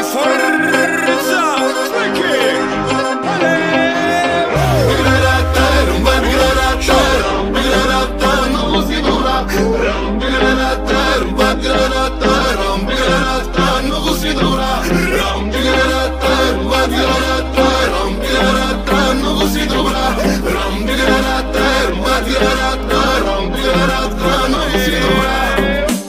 forza, Tricky!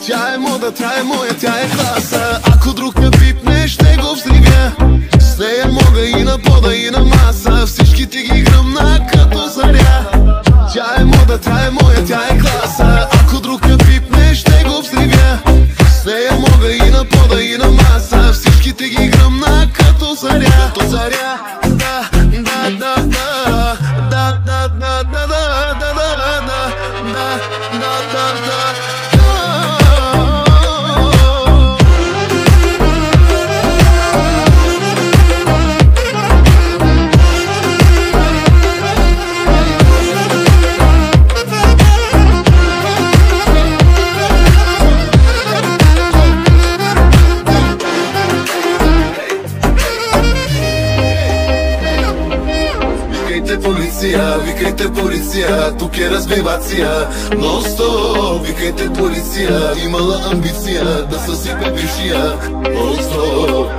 Тя е мода, тя е моя, тя е класа. Ако друг ме пипне, ще го взривя. С нея мога и на пода, и на маса. Всичките ги гръмна като заря. Тя е мода, тя е моя, тя е класа. Ако друг ме пипне, ще го взривя. С нея мога и на пода, и на маса. Всичките ги гръмна като заря. Като заря, да, да, да, да, да, да, да, да, да, да, да, да, да, да. Викайте полиция, тук е разбивация. Нон-стоп, викайте полиция, имала амбиция да съсипе бившия. Нон-стоп,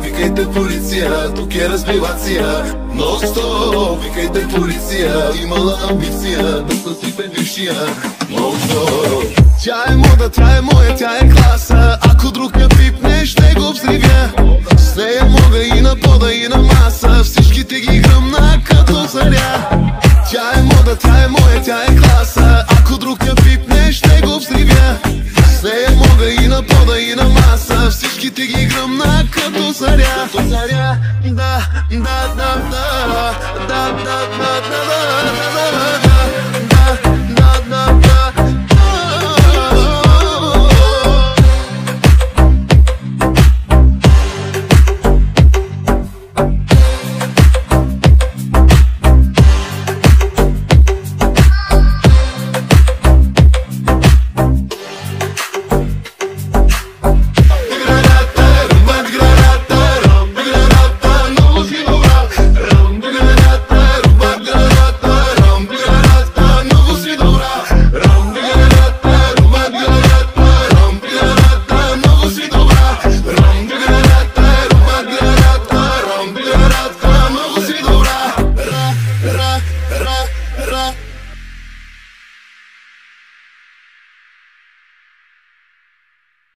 викайте полиция, тук е разбивация. Нон-стоп, викайте полиция, имала амбиция да съсипе бившия. Нон-стоп. Тя е мода, тя е моя, тя е класа. Ако друг ме пипне, ще го взривя. С нея мога и на пода, и на маса. Всичките ги гръмна като заря. Тя е мода, тя е моя, тя е класа. Ако друг ме пипне, ще го взривя. С нея мога и на пода, и на маса. Всичките ги гръмна като заря. Да, да,